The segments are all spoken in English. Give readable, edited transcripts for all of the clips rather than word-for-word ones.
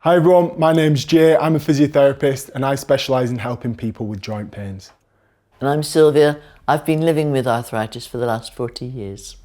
Hi everyone, my name's Jay, I'm a physiotherapist and I specialise in helping people with joint pains. And I'm Sylvia. I've been living with arthritis for the last 40 years.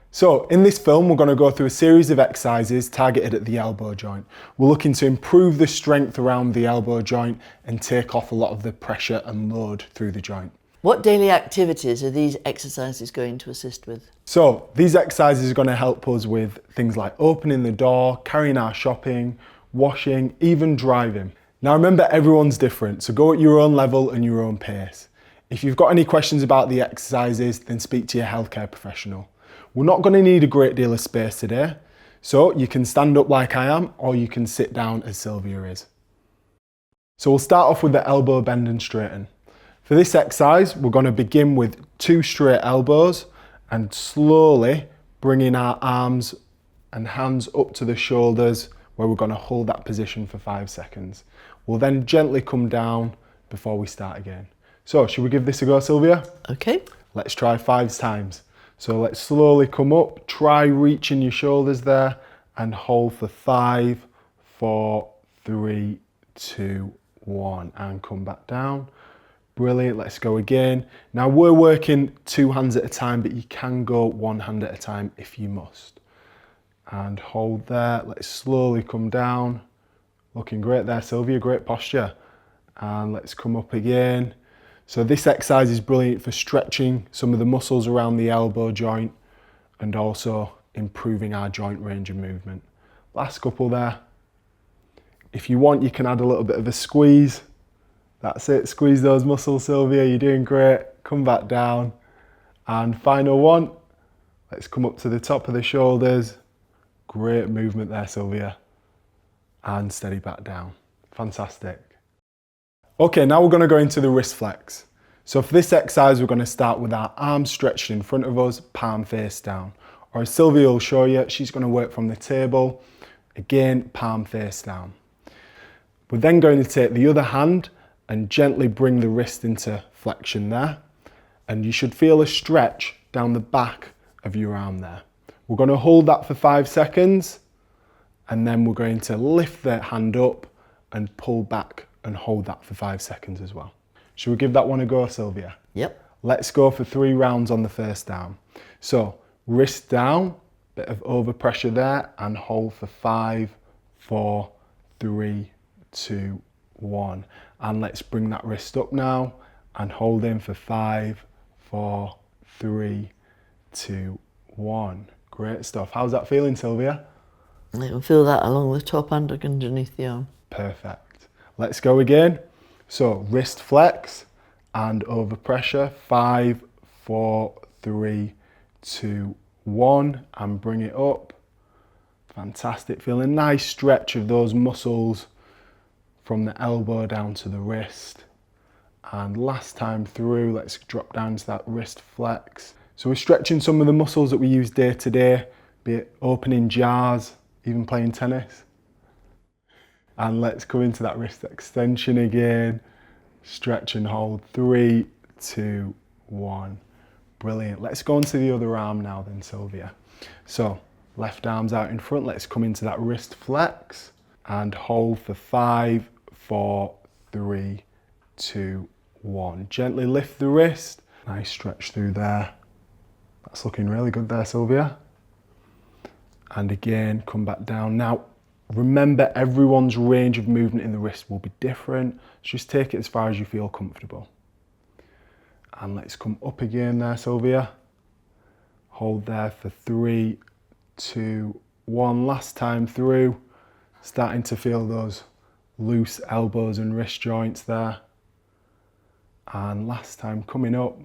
So in this film we're going to go through a series of exercises targeted at the elbow joint. We're looking to improve the strength around the elbow joint and take off a lot of the pressure and load through the joint. What daily activities are these exercises going to assist with? So these exercises are going to help us with things like opening the door, carrying our shopping, washing, even driving. Now remember, everyone's different, so go at your own level and your own pace. If you've got any questions about the exercises, then speak to your healthcare professional. We're not going to need a great deal of space today, so you can stand up like I am, or you can sit down as Sylvia is. So we'll start off with the elbow bend and straighten. For this exercise, we're going to begin with 2 straight elbows and slowly bringing our arms and hands up to the shoulders, where we're going to hold that position for 5 seconds. We'll then gently come down before we start again. So should we give this a go, Sylvia? Okay. Let's try 5 times. So let's slowly come up, try reaching your shoulders there and hold for 5, 4, 3, 2, 1 and come back down. Brilliant, let's go again. Now we're working 2 hands at a time, but you can go 1 hand at a time if you must. And hold there, let's slowly come down. Looking great there, Sylvia, great posture. And let's come up again. So this exercise is brilliant for stretching some of the muscles around the elbow joint and also improving our joint range of movement. Last couple there. If you want, you can add a little bit of a squeeze. That's it, squeeze those muscles, Sylvia, you're doing great. Come back down. And final one, let's come up to the top of the shoulders. Great movement there, Sylvia. And steady back down. Fantastic. Okay, now we're going to go into the wrist flex. So for this exercise, we're going to start with our arms stretched in front of us, palm face down. Or as Sylvia will show you, she's going to work from the table. Again, palm face down. We're then going to take the other hand and gently bring the wrist into flexion there. And you should feel a stretch down the back of your arm there. We're going to hold that for 5 seconds and then we're going to lift the hand up and pull back and hold that for 5 seconds as well. Should we give that one a go, Sylvia? Yep. Let's go for 3 rounds on the first arm. So wrist down, bit of overpressure there and hold for 5, 4, 3, 2, 1. And let's bring that wrist up now and hold in for 5, 4, 3, 2, 1. Great stuff. How's that feeling, Sylvia? I can feel that along the top and underneath the arm. Perfect. Let's go again. So wrist flex and over pressure. 5, 4, 3, 2, 1 and bring it up. Fantastic. Feel a nice stretch of those muscles from the elbow down to the wrist. And last time through, let's drop down to that wrist flex. So we're stretching some of the muscles that we use day to day, be it opening jars, even playing tennis. And let's come into that wrist extension again. Stretch and hold. 3, 2, 1. Brilliant. Let's go on to the other arm now then, Sylvia. So left arm's out in front. Let's come into that wrist flex and hold for 5, 4, 3, 2, 1. Gently lift the wrist. Nice stretch through there. That's looking really good there, Sylvia. And again, come back down. Now, remember, everyone's range of movement in the wrist will be different. Just take it as far as you feel comfortable. And let's come up again there, Sylvia. Hold there for 3, 2, 1. Last time through. Starting to feel those loose elbows and wrist joints there. And last time coming up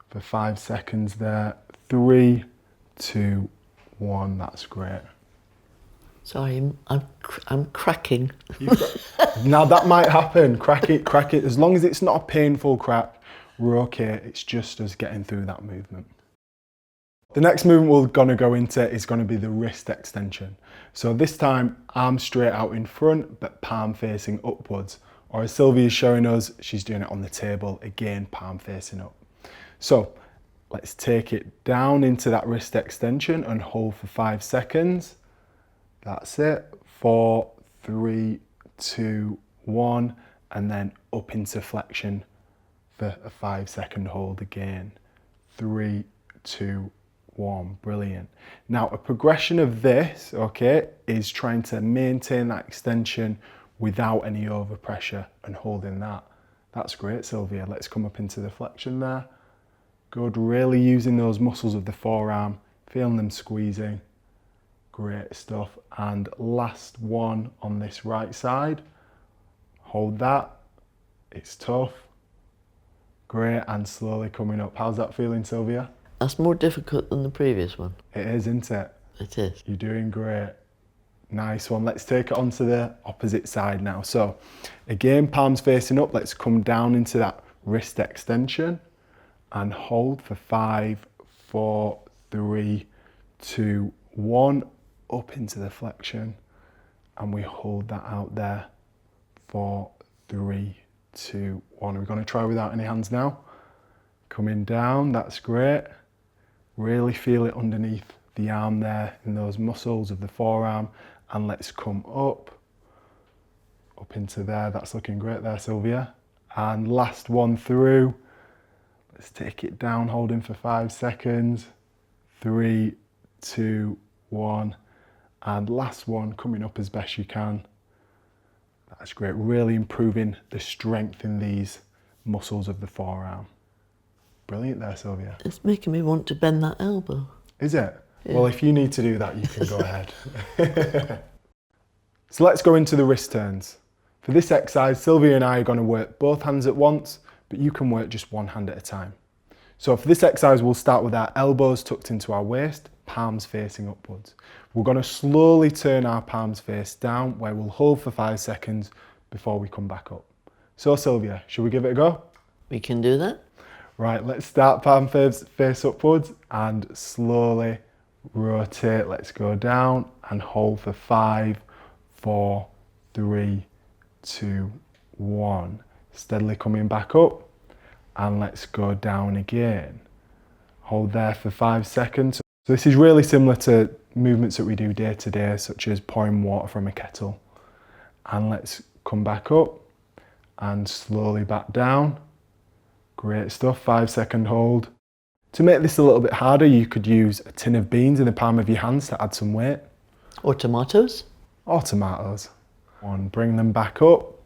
for 5 seconds there. 3, 2, 1. That's great. Sorry, I'm cracking. Now that might happen. Crack it. As long as it's not a painful crack, we're okay. It's just us getting through that movement. The next movement we're going to go into is going to be the wrist extension. So this time, arm straight out in front, but palm facing upwards. Or as Sylvia is showing us, she's doing it on the table, again, palm facing up. So let's take it down into that wrist extension and hold for 5 seconds. That's it. 4, 3, 2, 1, and then up into flexion for a 5-second hold again. 3, 2, 1, brilliant. Now a progression of this, okay, is trying to maintain that extension without any overpressure and holding that. That's great, Sylvia. Let's come up into the flexion there. Good, really using those muscles of the forearm, feeling them squeezing. Great stuff. And last one on this right side. Hold that. It's tough. Great, and slowly coming up. How's that feeling, Sylvia? That's more difficult than the previous one. It is, isn't it? It is. You're doing great. Nice one. Let's take it onto the opposite side now. So again, palms facing up. Let's come down into that wrist extension and hold for 5, 4, 3, 2, 1. Up into the flexion, and we hold that out there. 4, 3, 2, 1. We're going to try without any hands now. Coming down, that's great. Really feel it underneath the arm there in those muscles of the forearm, and let's come up into there. That's looking great there, Sylvia. And last one through. Let's take it down, holding for 5 seconds. 3, 2, 1. And last one, coming up as best you can. That's great, really improving the strength in these muscles of the forearm. Brilliant there, Sylvia. It's making me want to bend that elbow. Is it? Yeah. Well, if you need to do that, you can go ahead. So let's go into the wrist turns. For this exercise, Sylvia and I are going to work both hands at once, but you can work just one hand at a time. So for this exercise, we'll start with our elbows tucked into our waist, palms facing upwards. We're going to slowly turn our palms face down, where we'll hold for 5 seconds before we come back up. So Sylvia, should we give it a go? We can do that. Right, let's start palm face upwards and slowly rotate. Let's go down and hold for 5, 4, 3, 2, 1. Steadily coming back up, and let's go down again. Hold there for 5 seconds. So this is really similar to movements that we do day to day, such as pouring water from a kettle. And let's come back up and slowly back down. Great stuff, 5-second hold. To make this a little bit harder, you could use a tin of beans in the palm of your hands to add some weight. Or tomatoes. Or tomatoes. One, bring them back up.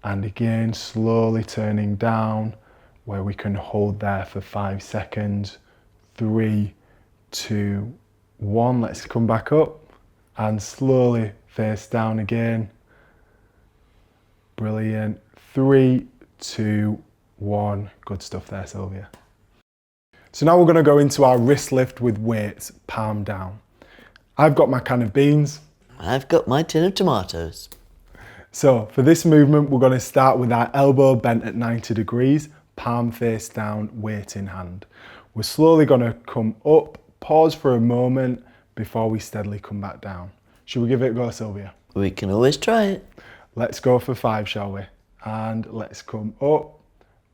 And again, slowly turning down, where we can hold there for 5 seconds. 3, 2, 1. Let's come back up and slowly face down again. Brilliant. 3, 2, 1. Good stuff there, Sylvia. So now we're going to go into our wrist lift with weights, palm down. I've got my can of beans. I've got my tin of tomatoes. So for this movement, we're going to start with our elbow bent at 90 degrees, palm face down, weight in hand. We're slowly going to come up, pause for a moment before we steadily come back down. Should we give it a go, Sylvia? We can always try it. Let's go for 5, shall we? And let's come up,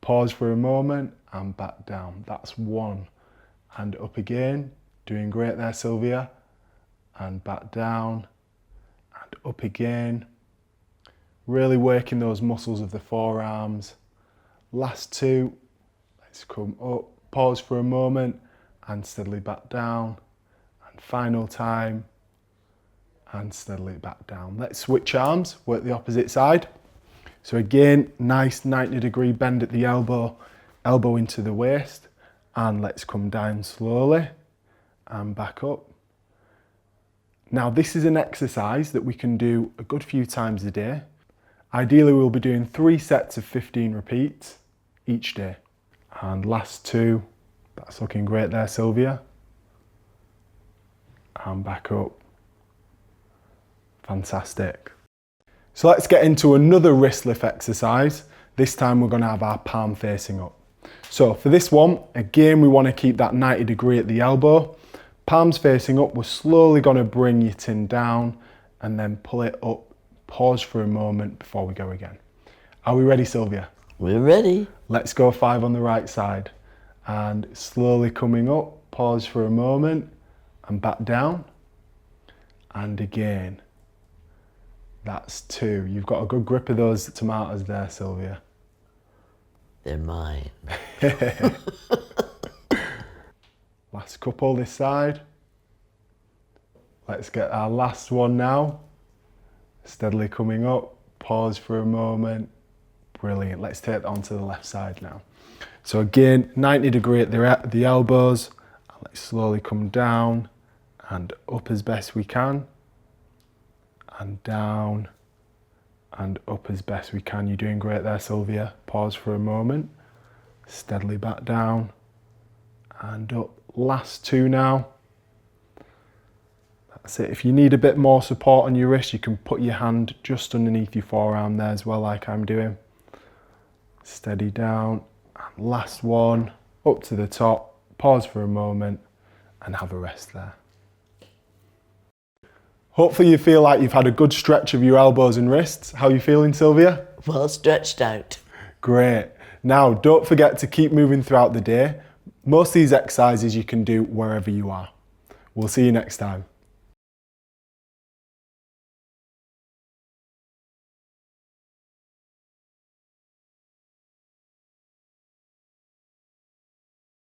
pause for a moment and back down. That's 1. And up again. Doing great there, Sylvia. And back down and up again. Really working those muscles of the forearms. Last 2. Let's come up, pause for a moment and steadily back down. And final time and steadily back down. Let's switch arms, work the opposite side. So again, nice 90-degree bend at the elbow, elbow into the waist, and let's come down slowly and back up. Now this is an exercise that we can do a good few times a day. Ideally we'll be doing 3 sets of 15 repeats each day. And last 2, that's looking great there, Sylvia. And back up. Fantastic. So let's get into another wrist lift exercise. This time we're going to have our palm facing up. So for this one, again, we want to keep that 90 degree at the elbow. Palms facing up, we're slowly going to bring your tin down and then pull it up. Pause for a moment before we go again. Are we ready, Sylvia? We're ready. Let's go 5 on the right side. And slowly coming up, pause for a moment and back down. And again. That's 2. You've got a good grip of those tomatoes there, Sylvia. They're mine. Last couple this side. Let's get our last one now. Steadily coming up. Pause for a moment. Brilliant. Let's take that onto the left side now. So again, 90 degree at the elbows. Let's slowly come down and up as best we can. And down and up as best we can. You're doing great there, Sylvia. Pause for a moment. Steadily back down and up. Last 2 now. That's it. If you need a bit more support on your wrist, you can put your hand just underneath your forearm there as well, like I'm doing. Steady down. And last one, up to the top. Pause for a moment and have a rest there. Hopefully you feel like you've had a good stretch of your elbows and wrists. How are you feeling, Sylvia? Well stretched out. Great. Now, don't forget to keep moving throughout the day. Most of these exercises you can do wherever you are. We'll see you next time.